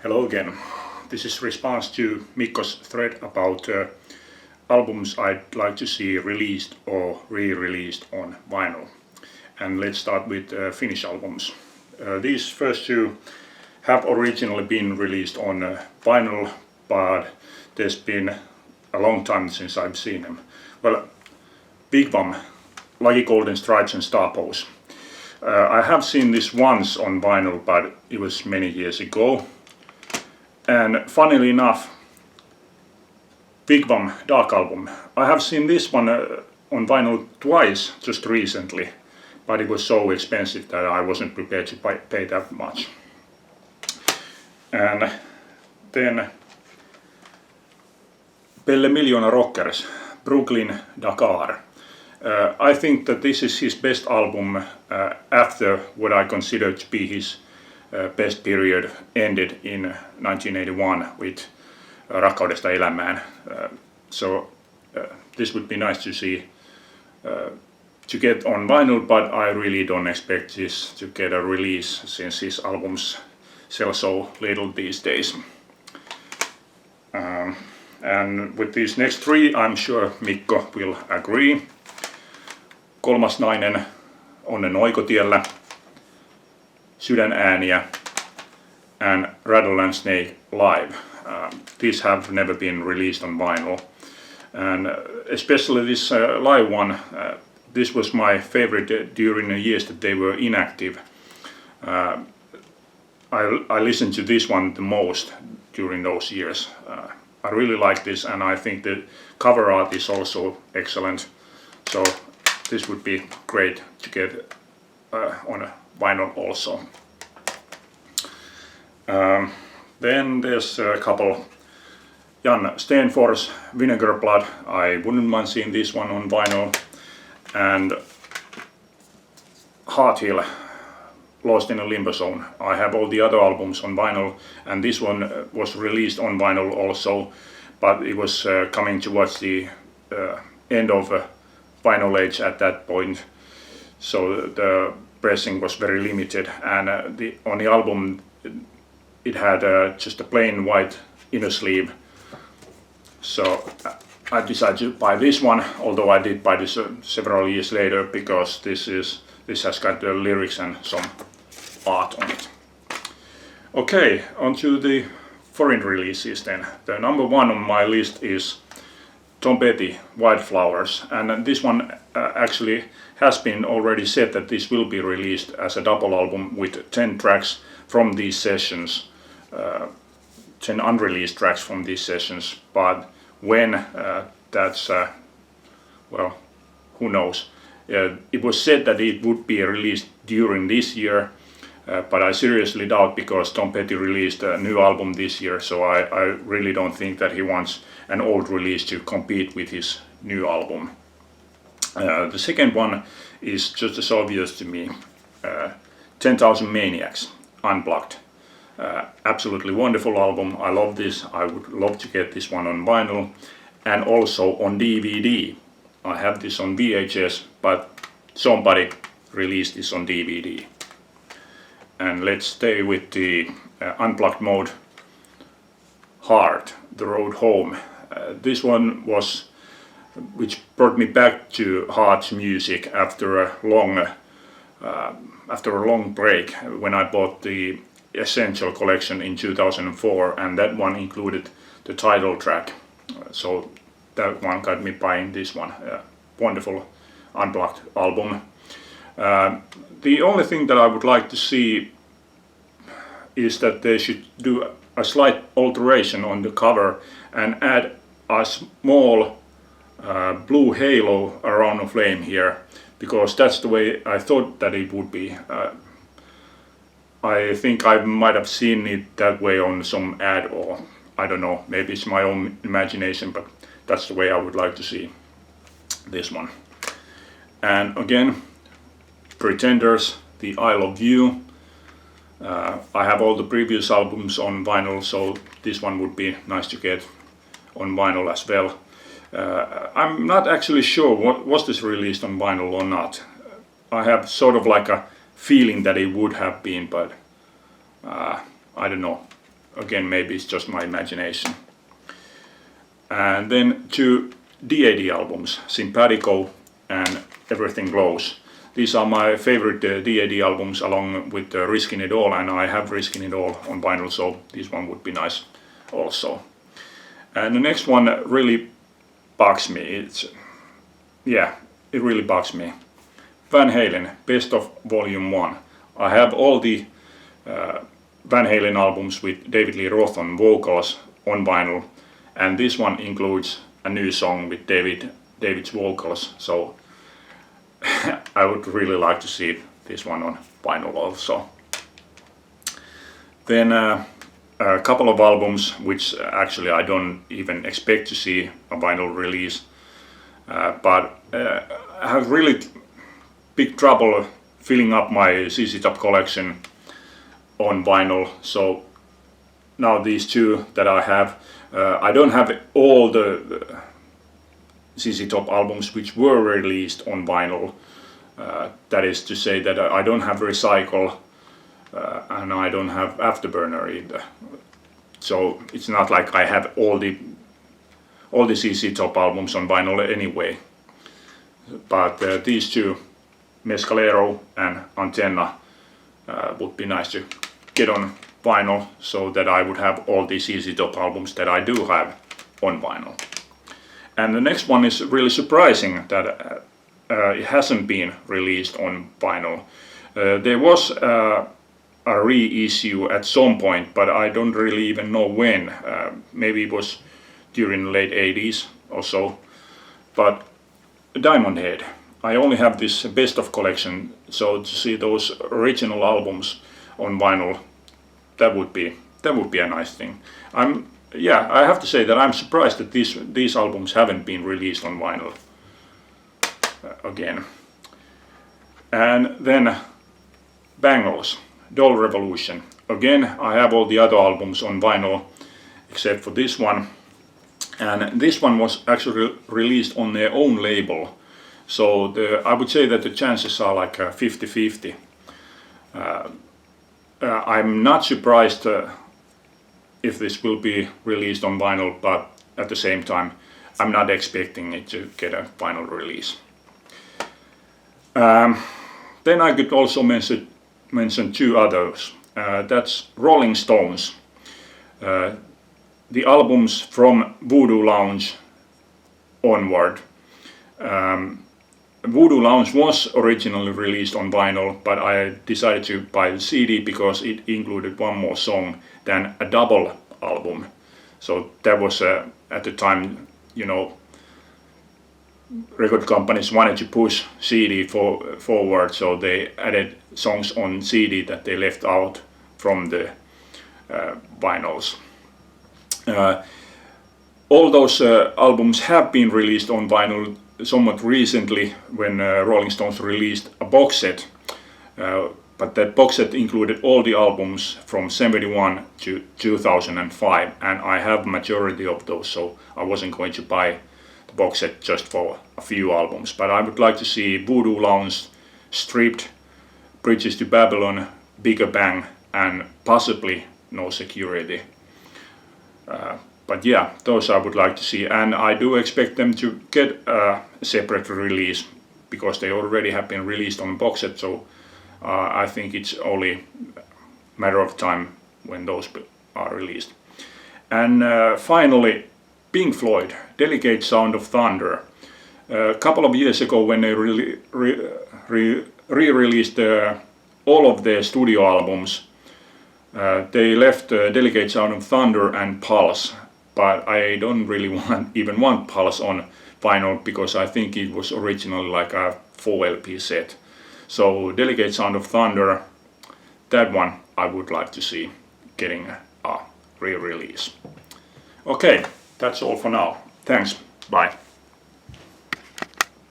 Hello again. This is response to Mikko's thread about albums I'd like to see released or re-released on vinyl. And let's start with Finnish albums. These first two have originally been released on vinyl, but there's been a long time since I've seen them. Well, Vigvam, Lucky Golden Stripes and Star Pose. I have seen this once on vinyl, but it was many years ago. And funnily enough, Vigvam Dark Album, I have seen this one on vinyl twice just recently, but it was so expensive that I wasn't prepared to pay that much. And then Pelle Miljoona Rockers, Brooklyn Dakar. I think that this is his best album after what I consider to be his best period ended in 1981 with Rakkaudesta elämään. So this would be nice to see to get on vinyl, but I really don't expect this to get a release since his albums sell so little these days. And with these next three, I'm sure Mikko will agree. Kolmas nainen Onnen oikotiellä, Sydänääniä, and Rattle and Snake Live. These have never been released on vinyl, and especially this live one, this was my favorite during the years that they were inactive. I listened to this one the most during those years. I really like this, and I think the cover art is also excellent, so this would be great to get on a vinyl also. Then there's a couple. Jan Stenfors, Vinegar Blood. I wouldn't mind seeing this one on vinyl. And Hearthill, Lost in a Limbo Zone. I have all the other albums on vinyl, and this one was released on vinyl also, but it was coming towards the end of vinyl age at that point, so the pressing was very limited, and on the album it had just a plain white inner sleeve. So I decided to buy this one, although I did buy this several years later, because this has got the lyrics and some art on it. Okay, on to the foreign releases then. The number one on my list is Tom Petty, Wildflowers, and this one actually has been already said that this will be released as a double album with 10 tracks from these sessions, 10 unreleased tracks from these sessions, but when that's, well, who knows. It was said that it would be released during this year, but I seriously doubt, because Tom Petty released a new album this year, so I really don't think that he wants an old release to compete with his new album. The second one is just as obvious to me, 10,000 Maniacs, Unplugged. Absolutely wonderful album, I love this, I would love to get this one on vinyl, and also on DVD. I have this on VHS, but somebody released this on DVD. And let's stay with the unplugged mode. Heart, The Road Home. This one was, which brought me back to Heart's music after a long break, when I bought the Essential collection in 2004, and that one included the title track. So that one got me buying this one. Wonderful unplugged album. The only thing that I would like to see is that they should do a slight alteration on the cover and add a small blue halo around a flame here, because that's the way I thought that it would be. I think I might have seen it that way on some ad, or I don't know, maybe it's my own imagination, but that's the way I would like to see this one. And again, Pretenders, The Isle of You. I have all the previous albums on vinyl, so this one would be nice to get on vinyl as well. I'm not actually sure was this released on vinyl or not. I have sort of like a feeling that it would have been, but I don't know. again, maybe it's just my imagination. And then 2 DAD albums, Simpatico and Everything Glows. These are my favorite DAD albums, along with Risking It All, and I have Risking It All on vinyl, so this one would be nice also. And the next one really bugs me. It really bugs me. Van Halen, Best of Volume 1. I have all the Van Halen albums with David Lee Roth on vocals on vinyl, and this one includes a new song with David's vocals, so I would really like to see this one on vinyl also. Then a couple of albums which actually I don't even expect to see a vinyl release, but I have really big trouble filling up my ZZ Top collection on vinyl. So now these 2 that I have, I don't have all the ZZ Top albums which were released on vinyl. That is to say that I don't have Recycle and I don't have Afterburner either. So it's not like I have all the ZZ Top albums on vinyl anyway. But these 2, Mescalero and Antenna, would be nice to get on vinyl, so that I would have all the ZZ Top albums that I do have on vinyl. And the next one is really surprising that it hasn't been released on vinyl. There was a reissue at some point, but I don't really even know when. Maybe it was during the late 80s or so. But Diamond Head, I only have this best of collection, so to see those original albums on vinyl, that would be a nice thing. I have to say that I'm surprised that these albums haven't been released on vinyl again. And then Bangles, Doll Revolution. Again, I have all the other albums on vinyl except for this one. And this one was actually released on their own label. So I would say that the chances are like 50-50. I'm not surprised if this will be released on vinyl, but at the same time I'm not expecting it to get a vinyl release. Then I could also mention 2 others. That's Rolling Stones. The albums from Voodoo Lounge onward. Voodoo Lounge was originally released on vinyl, but I decided to buy the CD because it included one more song than a double album. So that was at the time, record companies wanted to push CD forward, so they added songs on CD that they left out from the vinyls. All those albums have been released on vinyl somewhat recently when Rolling Stones released a box set, but that box set included all the albums from 71 to 2005, and I have majority of those, so I wasn't going to buy the box set just for a few albums. But I would like to see Voodoo Lounge, Stripped, Bridges to Babylon, Bigger Bang, and possibly No Security. But yeah, those I would like to see, and I do expect them to get a separate release because they already have been released on box set, so I think it's only a matter of time when those are released. And finally, Pink Floyd, Delicate Sound of Thunder. A couple of years ago when they re-released all of their studio albums, they left Delicate Sound of Thunder and Pulse. But I don't really want Pulse on vinyl because I think it was originally like a 4 LP set. So Delicate Sound of Thunder, that one I would like to see getting a re-release. Okay, that's all for now. Thanks, bye.